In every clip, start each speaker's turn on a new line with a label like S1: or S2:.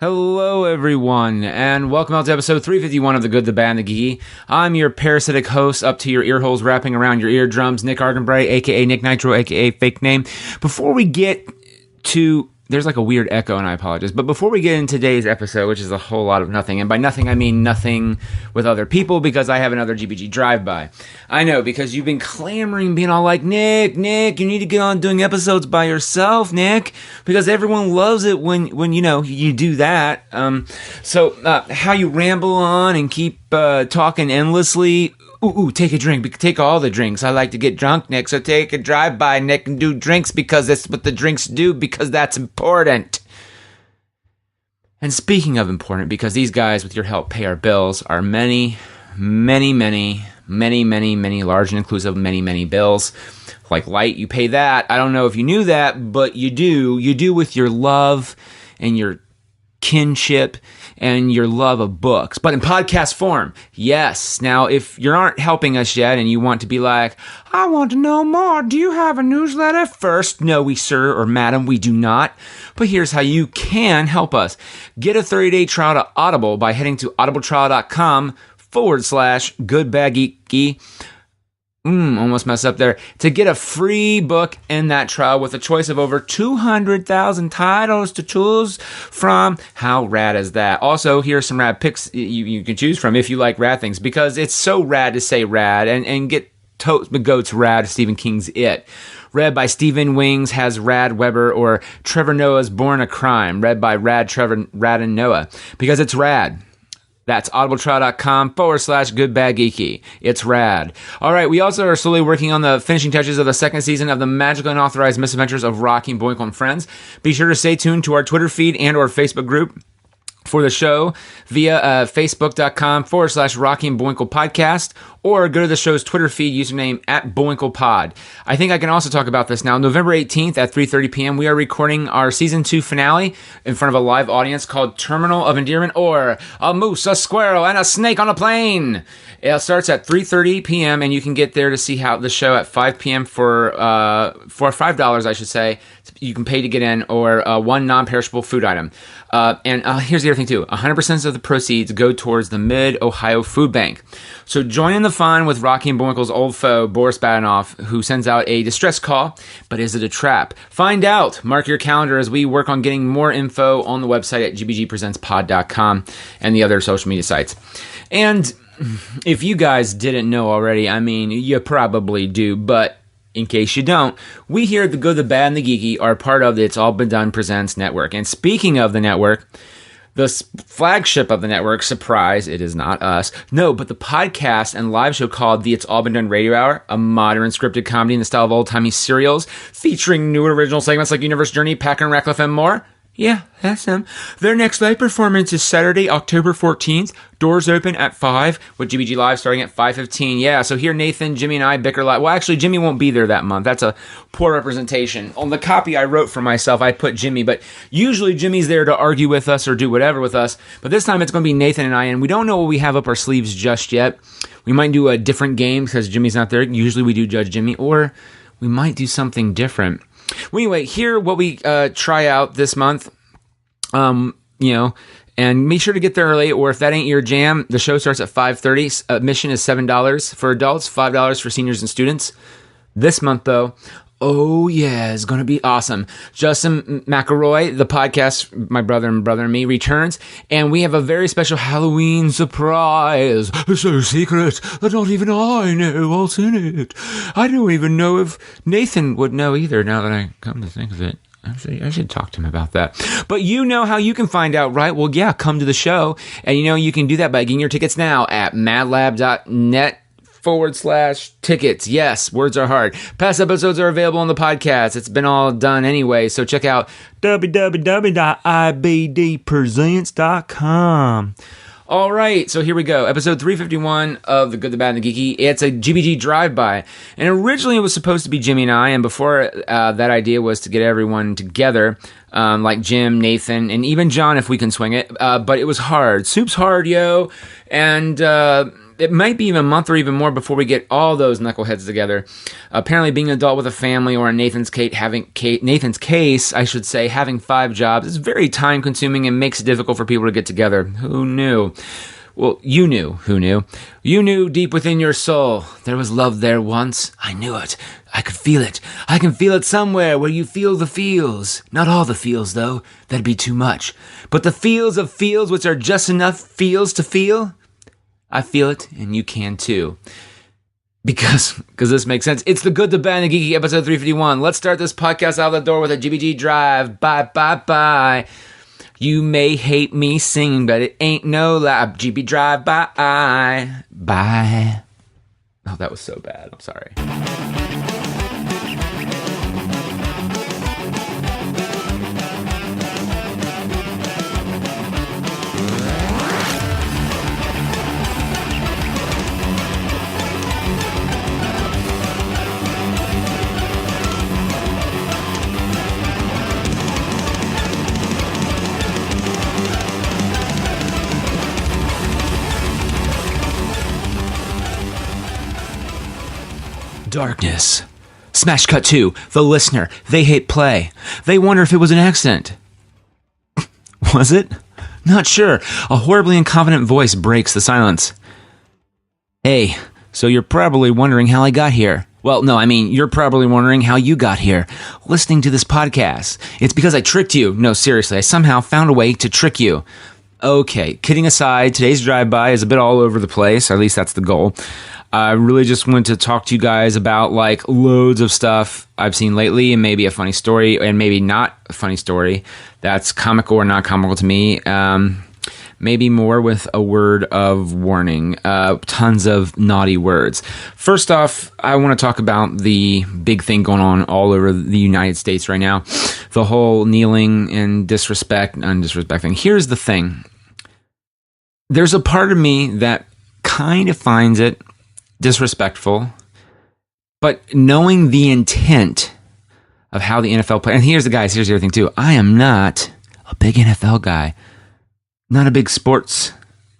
S1: Hello, everyone, and welcome out to episode 351 of The Good, the Bad, and the Geeky. I'm your parasitic host, up to your ear holes, wrapping around your eardrums, Nick Arganbright, a.k.a. Nick Nitro, a.k.a. fake name. Before we get to... There's like a weird echo, and I apologize. But before we get into today's episode, which is a whole lot of nothing, and by nothing I mean nothing with other people, because I have another GBG Drive-By. I know, because you've been clamoring, being all like, Nick, you need to get on doing episodes by yourself, Nick, because everyone loves it when you know, you do that. So how you ramble on and keep talking endlessly... Ooh, take a drink. Take all the drinks. I like to get drunk, Nick, so take a drive-by, Nick, and do drinks because that's what the drinks do, because that's important. And speaking of important, because these guys, with your help, pay our bills, are many, large and inclusive, many bills. Like light, you pay that. I don't know if you knew that, but you do. You do with your love and your kinship and your love of books, but in podcast form. Yes. Now, if you aren't helping us yet and you want to be like, I want to know more, do you have a newsletter? First, no, we sir or madam, we do not. But here's how you can help us. Get a 30-day trial to Audible by heading to audibletrial.com/goodbadgeeky. Almost messed up there. To get a free book in that trial with a choice of over 200,000 titles to choose from. How rad is that? Also, here's some rad picks you can choose from if you like rad things, because it's so rad to say rad, and go to Rad, Stephen King's It. Read by Stephen Wings has Rad Weber, or Trevor Noah's Born a Crime, read by Rad and Noah, because it's rad. That's audibletrial.com/goodbadgeeky. It's rad. All right, we also are slowly working on the finishing touches of the second season of the magical and authorized misadventures of Rocky and Bullwinkle and Friends. Be sure to stay tuned to our Twitter feed and or Facebook group for the show via facebook.com/Rocky and Bullwinkle podcast, or go to the show's Twitter feed username @BullwinklePod. I think I can also talk about this now. November 18th at 3:30 p.m., we are recording our Season 2 finale in front of a live audience called Terminal of Endearment, or A Moose, a Squirrel, and a Snake on a Plane. It starts at 3:30 p.m., and you can get there to see how the show at 5 p.m. for $5, I should say. You can pay to get in, or one non-perishable food item. And here's the other thing, too. 100% of the proceeds go towards the Mid-Ohio Food Bank. So join in the fun with Rocky and Bullwinkle's old foe, Boris Badenoff, who sends out a distress call, but is it a trap? Find out. Mark your calendar as we work on getting more info on the website at gbgpresentspod.com and the other social media sites. And if you guys didn't know already, I mean, you probably do, but in case you don't, we here at The Good, the Bad, and the Geeky are part of the It's All Been Done Presents network. And speaking of the network, the flagship of the network, surprise, it is not us. No, but the podcast and live show called the It's All Been Done Radio Hour, a modern scripted comedy in the style of old-timey serials, featuring new and original segments like Universe Journey, Packrat, Ratcliffe, and more. Yeah, that's them. Their next live performance is Saturday, October 14th. Doors open at 5, with GBG Live starting at 5:15. Yeah, so here Nathan, Jimmy, and I bicker live. Well, actually, Jimmy won't be there that month. That's a poor representation. On the copy I wrote for myself, I put Jimmy, but usually Jimmy's there to argue with us or do whatever with us. But this time it's going to be Nathan and I, and we don't know what we have up our sleeves just yet. We might do a different game because Jimmy's not there. Usually we do Judge Jimmy, or we might do something different. Well, anyway, here what we try out this month, and make sure to get there early, or if that ain't your jam, the show starts at 5:30. Admission is $7 for adults, $5 for seniors and students. This month, though, oh yeah, it's going to be awesome. Justin McElroy, the podcast, my brother and me, returns, and we have a very special Halloween surprise. It's so secret that not even I know what's in it. I don't even know if Nathan would know either, now that I come to think of it. I should talk to him about that. But you know how you can find out, right? Well, yeah, come to the show. And you can do that by getting your tickets now at madlab.net/tickets. Yes, words are hard. Past episodes are available on the podcast. It's been all done anyway. So check out www.ibdpresents.com. All right, so here we go. Episode 351 of The Good, the Bad, and the Geeky. It's a GBG Drive-By. And originally it was supposed to be Jimmy and I, and before that idea was to get everyone together, like Jim, Nathan, and even John if we can swing it. But it was hard. Soup's hard, yo. And it might be even a month or even more before we get all those knuckleheads together. Apparently, being an adult with a family, or in Nathan's case, having 5 jobs is very time-consuming and makes it difficult for people to get together. Who knew? Well, you knew. Who knew? You knew deep within your soul there was love there once. I knew it. I could feel it. I can feel it somewhere where you feel the feels. Not all the feels, though. That'd be too much. But the feels of feels which are just enough feels to feel, I feel it, and you can too. Because this makes sense. It's the Good, the Bad, and the Geeky, episode 351. Let's start this podcast out the door with a GBG Drive-By, bye. You may hate me singing, but it ain't no lie. GB Drive-By, bye. Oh, that was so bad. I'm sorry. Darkness. Smash cut 2. The listener. They hate play. They wonder if it was an accident. Was it? Not sure. A horribly incompetent voice breaks the silence. Hey, so you're probably wondering how I got here. Well, no, I mean, you're probably wondering how you got here. Listening to this podcast. It's because I tricked you. No, seriously, I somehow found a way to trick you. Okay, kidding aside, today's drive-by is a bit all over the place. At least that's the goal. I really just wanted to talk to you guys about like loads of stuff I've seen lately, and maybe a funny story and maybe not a funny story that's comical or not comical to me. Maybe more with a word of warning. Tons of naughty words. First off, I want to talk about the big thing going on all over the United States right now. The whole kneeling and disrespect thing. Here's the thing. There's a part of me that kind of finds it disrespectful, but knowing the intent of how the NFL play, and here's the other thing too. I am not a big NFL guy, not a big sports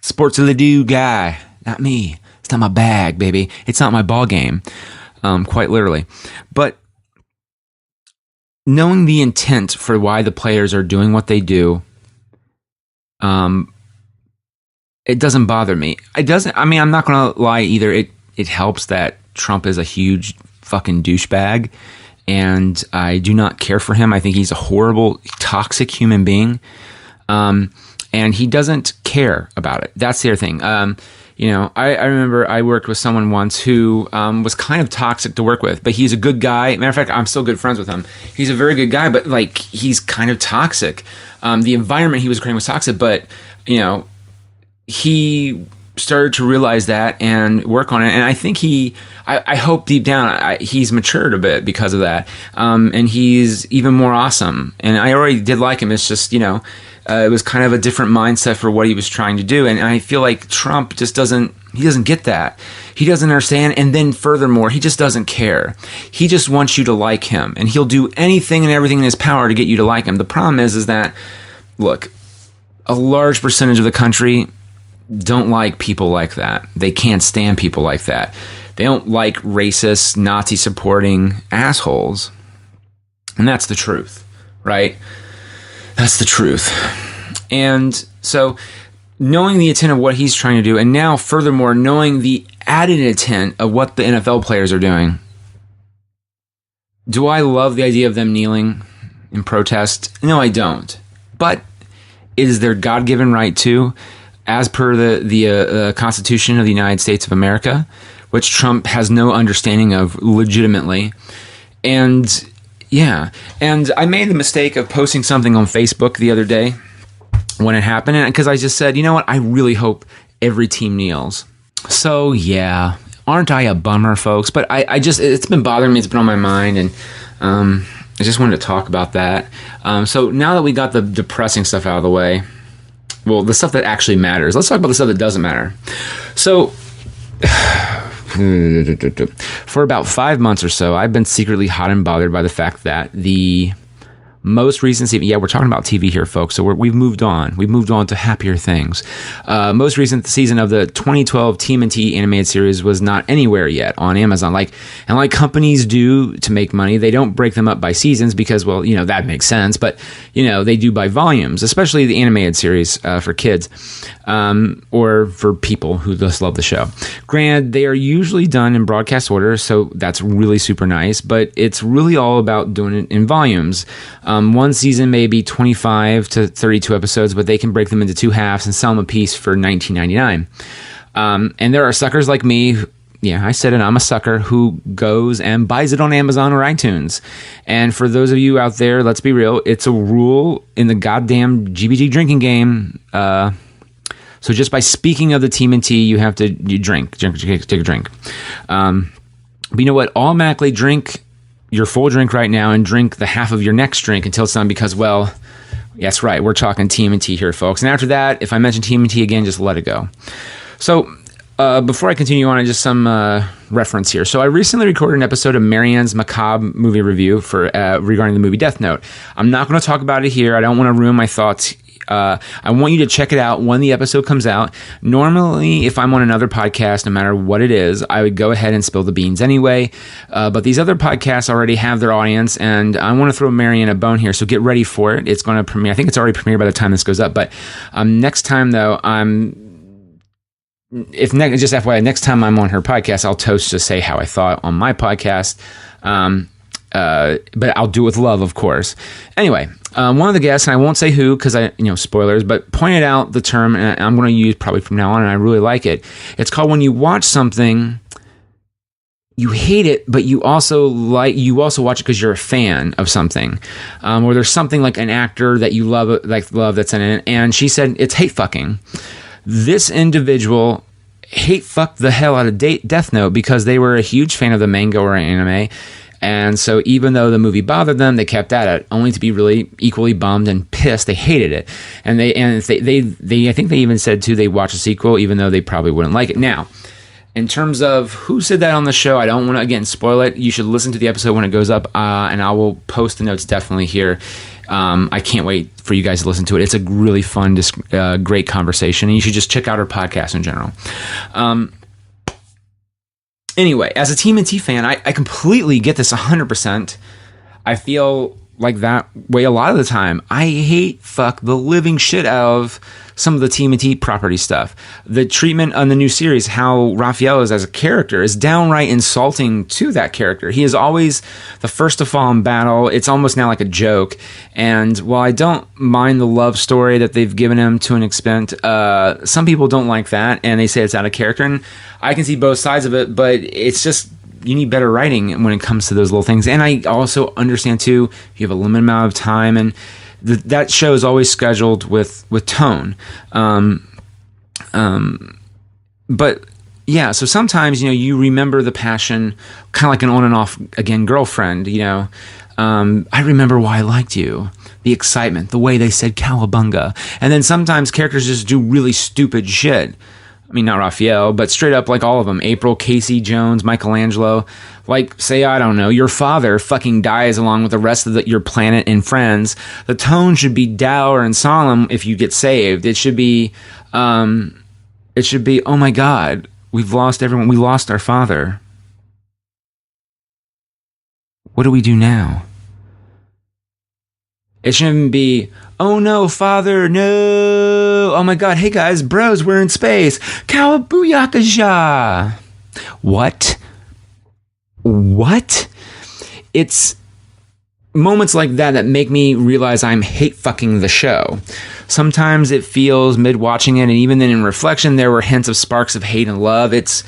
S1: do guy. Not me. It's not my bag, baby. It's not my ball game, quite literally. But knowing the intent for why the players are doing what they do, it doesn't bother me. It doesn't. I mean, I'm not gonna lie either. It helps that Trump is a huge fucking douchebag, and I do not care for him. I think he's a horrible, toxic human being, and he doesn't care about it. That's the other thing. I remember I worked with someone once who was kind of toxic to work with, but he's a good guy. Matter of fact, I'm still good friends with him. He's a very good guy, but like he's kind of toxic. The environment he was creating was toxic, but he started to realize that and work on it, and I think I hope deep down he's matured a bit because of that, and he's even more awesome. And I already did like him. It's just it was kind of a different mindset for what he was trying to do, and I feel like Trump just doesn't get that. He doesn't understand, and then furthermore, he just doesn't care. He just wants you to like him, and he'll do anything and everything in his power to get you to like him. The problem is that, look, a large percentage of the country don't like people like that. They can't stand people like that. They don't like racist, Nazi-supporting assholes. And that's the truth, right? That's the truth. And so knowing the intent of what he's trying to do, and now furthermore knowing the added intent of what the NFL players are doing, do I love the idea of them kneeling in protest? No, I don't. But it is their God-given right to, as per the Constitution of the United States of America, which Trump has no understanding of legitimately. And yeah, and I made the mistake of posting something on Facebook the other day when it happened, because I just said, you know what, I really hope every team kneels. So yeah, aren't I a bummer, folks? But I just, it's been bothering me, it's been on my mind, and I just wanted to talk about that. So now that we got the depressing stuff out of the way, well, the stuff that actually matters. Let's talk about the stuff that doesn't matter. So, for about 5 months or so, I've been secretly hot and bothered by the fact that the most recent season, yeah, we're talking about TV here, folks, so we've moved on. We've moved on to happier things. Most recent season of the 2012 TMNT animated series was not anywhere yet on Amazon. Like companies do to make money, they don't break them up by seasons because, well, that makes sense, but, they do by volumes, especially the animated series for kids or for people who just love the show. Granted, they are usually done in broadcast order, so that's really super nice, but it's really all about doing it in volumes. One season may be 25 to 32 episodes, but they can break them into two halves and sell them a piece for $19.99. And there are suckers like me. Yeah, I said it. I'm a sucker who goes and buys it on Amazon or iTunes. And for those of you out there, let's be real. It's a rule in the goddamn GBG drinking game. So just by speaking of the TMNT, you have to take a drink. But you know what? Automatically drink your full drink right now and drink the half of your next drink until it's done because, well, that's right. We're talking TMNT here, folks. And after that, if I mention TMNT again, just let it go. So before I continue on, just some reference here. So I recently recorded an episode of Marianne's Macabre movie review for regarding the movie Death Note. I'm not going to talk about it here. I don't want to ruin my thoughts. I want you to check it out when the episode comes out. Normally, if I'm on another podcast, no matter what it is, I would go ahead and spill the beans anyway. But these other podcasts already have their audience, and I want to throw Marianne a bone here, so get ready for it. It's going to premiere. I think it's already premiered by the time this goes up. But next time, though, just FYI, next time I'm on her podcast, I'll toast to say how I thought on my podcast. But I'll do it with love, of course. Anyway, one of the guests, and I won't say who because spoilers, but pointed out the term, and I'm going to use probably from now on, and I really like it. It's called when you watch something, you hate it, but you also watch it because you're a fan of something, or there's something like an actor that you love that's in it. And she said it's hate fucking. This individual hate fucked the hell out of Death Note because they were a huge fan of the manga or anime. And so even though the movie bothered them, they kept at it, only to be really equally bummed and pissed. They hated it. And they I think they even said too, they watch a sequel, even though they probably wouldn't like it. Now, in terms of who said that on the show, I don't want to, again, spoil it. You should listen to the episode when it goes up, and I will post the notes definitely here. I can't wait for you guys to listen to it. It's a really fun, great conversation, and you should just check out our podcast in general. Anyway, as a TMNT fan, I completely get this 100%. I feel like that way a lot of the time. I hate fuck the living shit out of some of the TMNT property stuff. The treatment on the new series, how Raphael is as a character, is downright insulting to that character. He is always the first to fall in battle. It's almost now like a joke. And while I don't mind the love story that they've given him to an extent, some people don't like that, and they say it's out of character. And I can see both sides of it, but it's just, you need better writing when it comes to those little things. And I also understand too, you have a limited amount of time, and that show is always scheduled with tone. But yeah, so sometimes, you remember the passion, kind of like an on and off, again, girlfriend, I remember why I liked you, the excitement, the way they said cowabunga. And then sometimes characters just do really stupid shit. I mean, not Raphael, but straight up like all of them. April, Casey, Jones, Michelangelo. Like, say, I don't know, your father fucking dies along with the rest of your planet and friends. The tone should be dour and solemn if you get saved. It should be, oh my God, we've lost everyone. We lost our father. What do we do now? It shouldn't be, oh no, father, no. Oh my God, hey guys, bros, we're in space. Kawabooyakasha. What? It's moments like that make me realize I'm hate fucking the show. Sometimes it feels mid watching it, and even then in reflection, there were hints of sparks of hate and love. It's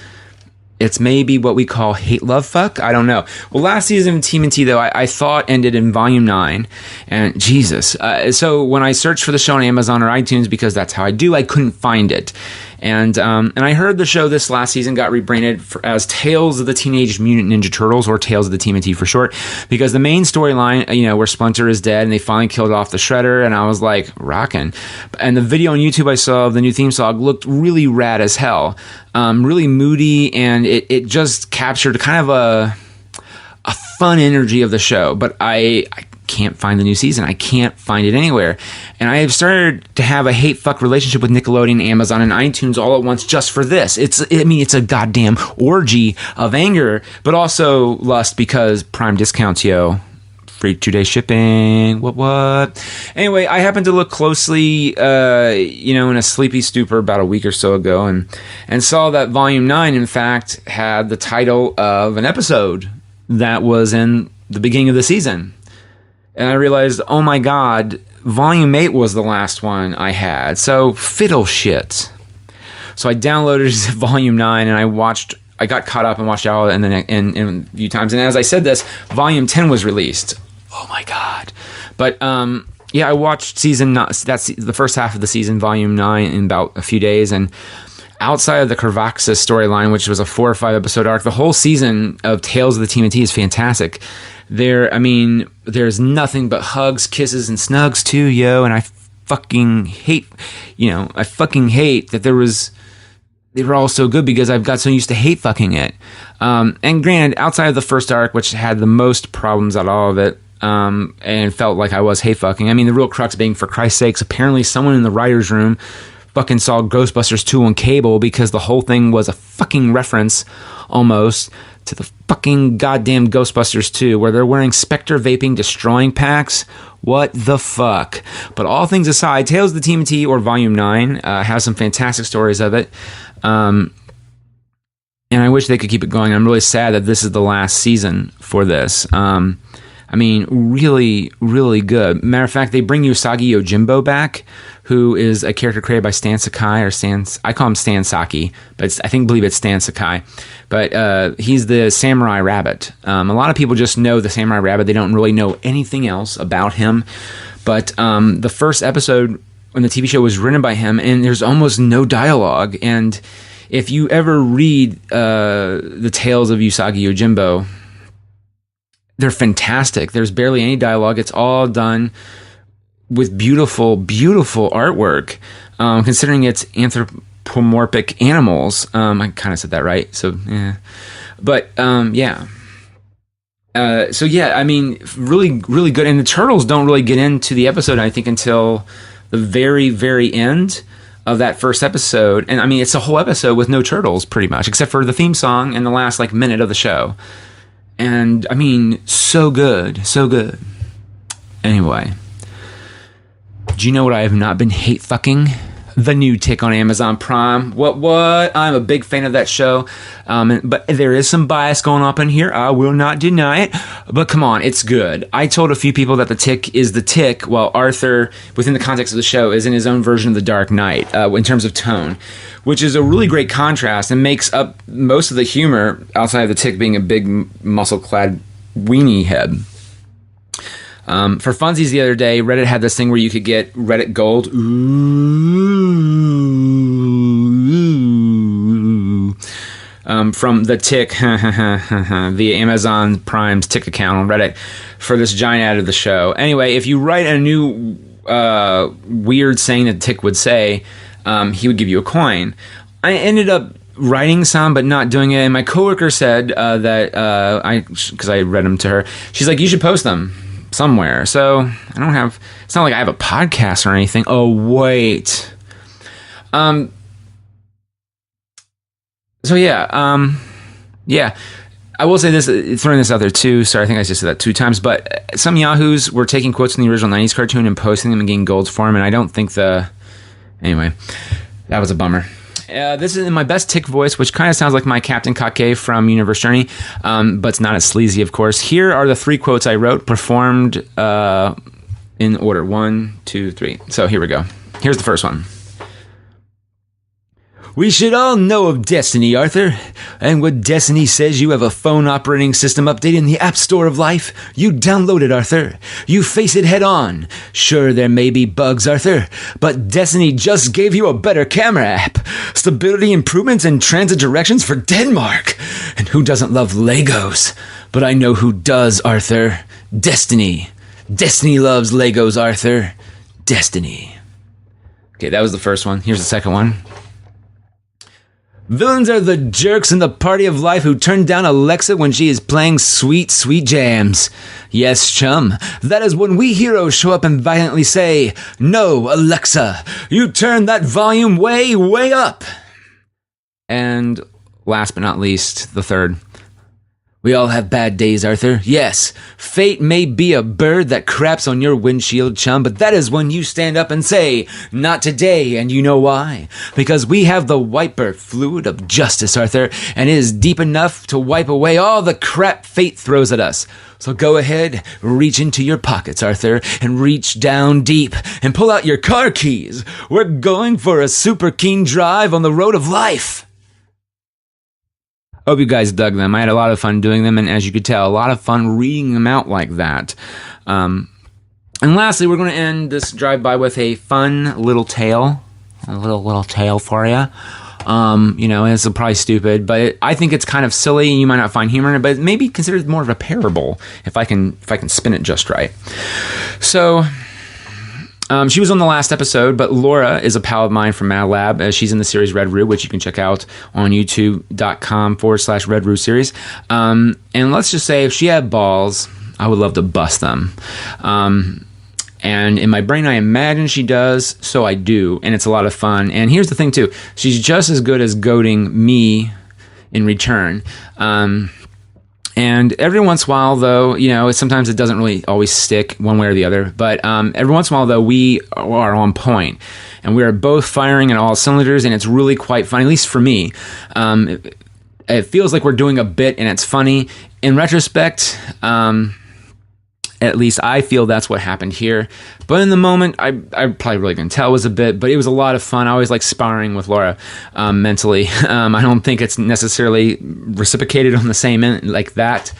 S1: maybe what we call hate love fuck. I don't know. Well, last season of TMNT though, I thought ended in volume 9, and Jesus. So when I searched for the show on Amazon or iTunes, because that's how I do, I couldn't find it. And I heard the show this last season got rebranded as Tales of the Teenage Mutant Ninja Turtles, or Tales of the TMNT for short, because the main storyline, where Splinter is dead and they finally killed off the Shredder, and I was like, rockin'. And the video on YouTube I saw of the new theme song looked really rad as hell, really moody, and it just captured kind of a fun energy of the show. But I can't find the new season. I can't find it anywhere. And I have started to have a hate-fuck relationship with Nickelodeon, Amazon, and iTunes all at once just for this. It's a goddamn orgy of anger, but also lust because Prime discounts, yo. Free 2-day shipping. What? Anyway, I happened to look closely, in a sleepy stupor about a week or so ago and saw that Volume 9, in fact, had the title of an episode that was in the beginning of the season. And I realized, oh my God, Volume 8 was the last one I had. So, fiddle shit. So I downloaded Volume 9 and I got caught up and watched all in a few times. And as I said this, Volume 10 was released. Oh my God. But I watched that's the first half of the season, Volume 9, in about a few days. And outside of the Kervaxis storyline, which was a 4 or 5 episode arc, the whole season of Tales of the TMNT is fantastic. There's nothing but hugs, kisses, and snugs too, yo. And I fucking hate that they were all so good because I've got so used to hate fucking it. And granted, outside of the first arc, which had the most problems out of all of it, and felt like I was hate fucking. I mean, the real crux being, for Christ's sakes, apparently someone in the writer's room fucking saw Ghostbusters 2 on cable because the whole thing was a fucking reference, almost, to the fucking goddamn Ghostbusters 2, where they're wearing Spectre vaping destroying packs. What the fuck? But all things aside, Tales of the TMNT, or Volume 9, has some fantastic stories of it. And I wish they could keep it going. I'm really sad that this is the last season for this. Really, really good. Matter of fact, they bring Usagi Yojimbo back, who is a character created by Stan Sakai, I call him Stan Saki, but I believe it's Stan Sakai. But he's the Samurai Rabbit. A lot of people just know the Samurai Rabbit. They don't really know anything else about him. But the first episode when the TV show was written by him, and there's almost no dialogue. And if you ever read the tales of Usagi Yojimbo, they're fantastic. There's barely any dialogue. It's all done with beautiful, beautiful artwork, considering it's anthropomorphic animals. I kind of said that right. So, yeah. But, yeah. Really, really good. And the turtles don't really get into the episode, I think, until the very, very end of that first episode. And, it's a whole episode with no turtles, pretty much, except for the theme song and the last, minute of the show. And, so good. So good. Anyway. Do you know what I have not been hate fucking? The New Tick on Amazon Prime. What? I'm a big fan of that show. But there is some bias going up in here. I will not deny it. But come on, it's good. I told a few people that the Tick is the Tick, while Arthur, within the context of the show, is in his own version of the Dark Knight, in terms of tone, which is a really great contrast and makes up most of the humor outside of the Tick being a big, muscle-clad weenie head. For funsies the other day, Reddit had this thing where you could get Reddit Gold. From the Tick via Amazon Prime's Tick account on Reddit for this giant ad of the show. Anyway, if you write a new weird saying that Tick would say, he would give you a coin. I ended up writing some, but not doing it. And my coworker said because I read them to her, she's like, you should post them somewhere. So it's not like I have a podcast or anything. Oh, wait. Yeah. I will say this, throwing this out there too. Sorry, I think I just said that 2 times, but some yahoos were taking quotes from the original 90s cartoon and posting them and getting golds for them, and I don't think anyway, that was a bummer. This is in my best Tick voice, which kind of sounds like my Captain Kake from Universe Journey, but it's not as sleazy, of course. Here are the 3 quotes I wrote, performed in order. 1, 2, 3. So here we go. Here's the first one. We should all know of Destiny, Arthur. And when Destiny says you have a phone operating system update in the App Store of life, you download it, Arthur. You face it head on. Sure, there may be bugs, Arthur, but Destiny just gave you a better camera app, stability improvements, and transit directions for Denmark. And who doesn't love Legos? But I know who does, Arthur. Destiny. Destiny loves Legos, Arthur. Destiny. Okay, that was the first one. Here's the second one. Villains are the jerks in the party of life who turn down Alexa when she is playing sweet, sweet jams. Yes, chum, that is when we heroes show up and violently say, "No, Alexa, you turn that volume way, way up." And last but not least, the third. We all have bad days, Arthur. Yes, fate may be a bird that craps on your windshield, chum, but that is when you stand up and say, "Not today," and you know why? Because we have the wiper fluid of justice, Arthur, and it is deep enough to wipe away all the crap fate throws at us. So go ahead, reach into your pockets, Arthur, and reach down deep and pull out your car keys. We're going for a super keen drive on the road of life. Hope you guys dug them. I had a lot of fun doing them, and as you could tell, a lot of fun reading them out like that. And lastly, we're going to end this drive-by with a fun little tale. A little tale for you. It's probably stupid, but I think it's kind of silly, and you might not find humor in it, but maybe consider it more of a parable if I can spin it just right. So, she was on the last episode, but Laura is a pal of mine from Mad Lab. She's in the series Red Roo, which you can check out on youtube.com/Red Roo series. And let's just say if she had balls, I would love to bust them. And in my brain, I imagine she does, so I do, and it's a lot of fun. And here's the thing, too. She's just as good as goading me in return. And every once in a while, though, sometimes it doesn't really always stick one way or the other. But every once in a while, though, we are on point. And we are both firing on all cylinders, and it's really quite fun, at least for me. It feels like we're doing a bit, and it's funny. In retrospect, at least I feel that's what happened here. But in the moment, I probably really didn't tell it was a bit, but it was a lot of fun. I always like sparring with Laura mentally. I don't think it's necessarily reciprocated on the same end like that.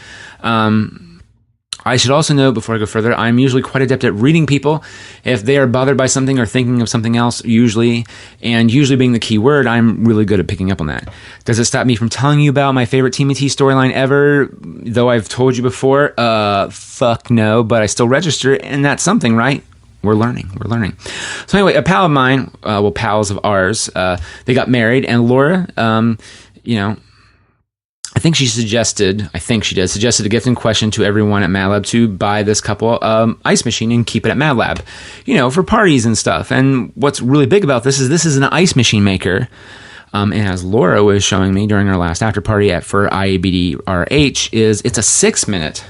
S1: I should also note before I go further, I'm usually quite adept at reading people. If they are bothered by something or thinking of something else, usually being the key word, I'm really good at picking up on that. Does it stop me from telling you about my favorite TMNT storyline ever, though I've told you before? Fuck no, but I still register, and that's something, right? We're learning. So anyway, a pal of mine, pals of ours, they got married, and Laura, I think she suggested a gift in question to everyone at Mad Lab to buy this couple ice machine and keep it at Mad Lab, for parties and stuff. And what's really big about this is an ice machine maker. And as Laura was showing me during our last after party for IABDRH, it's a 6-minute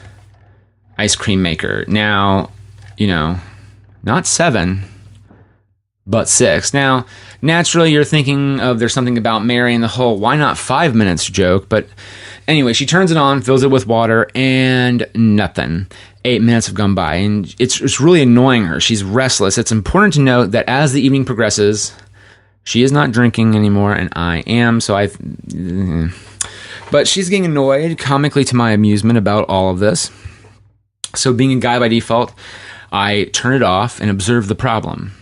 S1: ice cream maker. Now, not 7, but 6. Now, naturally, you're thinking of there's something about Mary and the whole why not 5 minutes joke, but anyway, she turns it on, fills it with water, and nothing. 8 minutes have gone by, and it's really annoying her. She's restless. It's important to note that as the evening progresses, she is not drinking anymore, and I am, but she's getting annoyed, comically to my amusement, about all of this. So being a guy by default, I turn it off and observe the problem.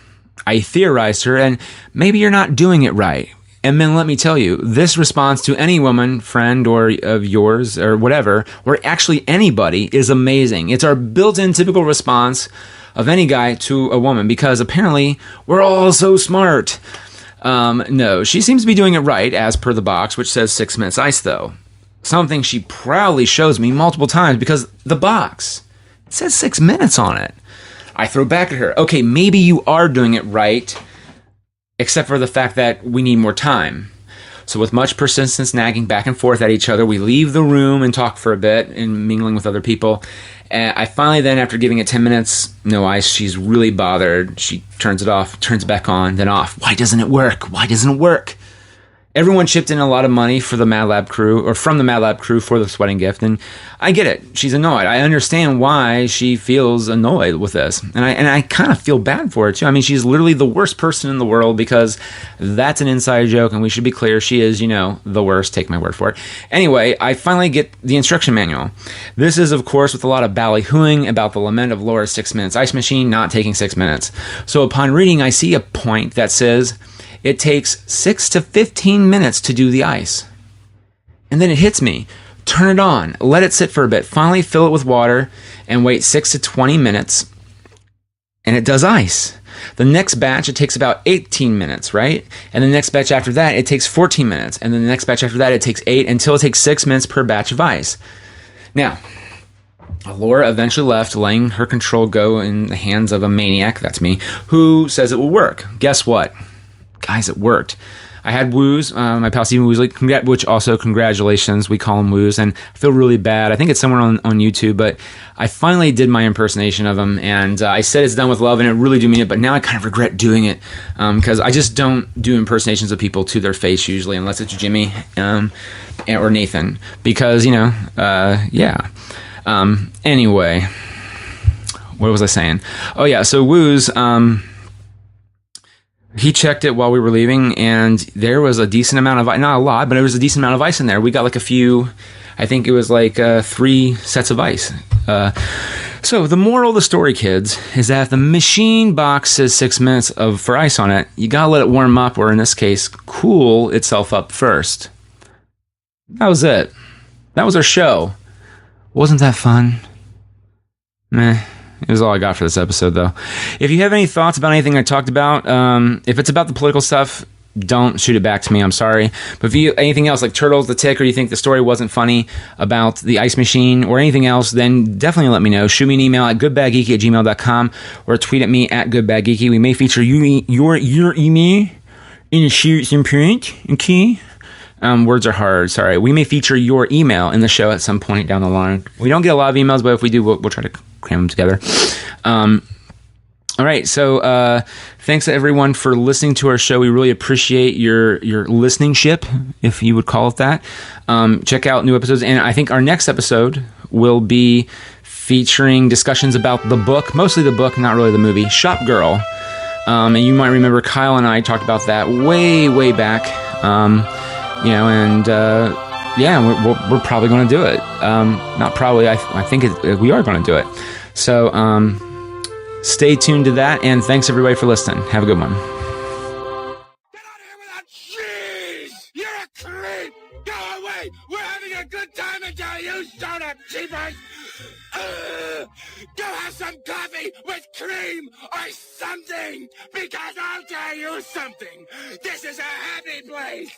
S1: I theorize to her, and maybe you're not doing it right. And then let me tell you, this response to any woman, friend, or of yours, or whatever, or actually anybody, is amazing. It's our built-in typical response of any guy to a woman, because apparently we're all so smart. No, she seems to be doing it right, as per the box, which says 6 minutes ice, though. Something she proudly shows me multiple times, because the box, it says 6 minutes on it. I throw back at her, okay, maybe you are doing it right, except for the fact that we need more time. So with much persistence, nagging back and forth at each other, we leave the room and talk for a bit and mingling with other people. And I finally then, after giving it 10 minutes, no ice, she's really bothered. She turns it off, turns it back on, then off. Why doesn't it work? Everyone chipped in a lot of money for the Mad Lab crew, or from the Mad Lab crew, for the sweating gift, and I get it. She's annoyed. I understand why she feels annoyed with this, and I kind of feel bad for her too. I mean, she's literally the worst person in the world, because that's an inside joke, and we should be clear, she is, the worst. Take my word for it. Anyway, I finally get the instruction manual. This is, of course, with a lot of ballyhooing about the lament of Laura's 6 minutes ice machine not taking 6 minutes. So upon reading, I see a point that says it takes 6 to 15 minutes to do the ice. And then it hits me. Turn it on. Let it sit for a bit. Finally fill it with water and wait 6 to 20 minutes. And it does ice. The next batch, it takes about 18 minutes, right? And the next batch after that, it takes 14 minutes. And then the next batch after that, it takes 8 until it takes 6 minutes per batch of ice. Now, Laura eventually left, letting her control go in the hands of a maniac, that's me, who says it will work. Guess what? Guys, it worked. I had Woos, my pal Stephen Woosley, which also congratulations, we call him Woos, and I feel really bad. I think it's somewhere on YouTube, but I finally did my impersonation of him, and I said it's done with love, and I really do mean it, but now I kind of regret doing it, because I just don't do impersonations of people to their face usually, unless it's Jimmy or Nathan, because, yeah. Anyway, what was I saying? Oh, yeah, so Woos... he checked it while we were leaving, and there was a decent amount of ice. Not a lot, but there was a decent amount of ice in there. We got like a few, I think it was like 3 sets of ice. So the moral of the story, kids, is that if the machine box says 6 minutes for ice on it, you gotta let it warm up, or in this case, cool itself up first. That was it. That was our show. Wasn't that fun? Meh. It was all I got for this episode, though. If you have any thoughts about anything I talked about, if it's about the political stuff, don't shoot it back to me. I'm sorry. But if you anything else, like Turtles, the Tick, or you think the story wasn't funny about the ice machine or anything else, then definitely let me know. Shoot me an email at goodbadgeeky@gmail.com or tweet at me at goodbadgeeky. We may feature your email in a shoot and print. Okay? Words are hard. Sorry. We may feature your email in the show at some point down the line. We don't get a lot of emails, but if we do, we'll try to cram them together. All right. So thanks to everyone for listening to our show. We really appreciate your listening-ship, if you would call it that. Check out new episodes. And I think our next episode will be featuring discussions about the book, mostly the book, not really the movie, Shop Girl. And you might remember Kyle and I talked about that way, way back. Yeah, we're probably going to do it. Not probably. I think we are going to do it. So stay tuned to that, and thanks everybody for listening. Have a good one.
S2: Get out of here without cheese! You're a creep! Go away! We're having a good time until you showed up, cheapers! Go have some coffee with cream or something! Because I'll tell you something! This is a happy place!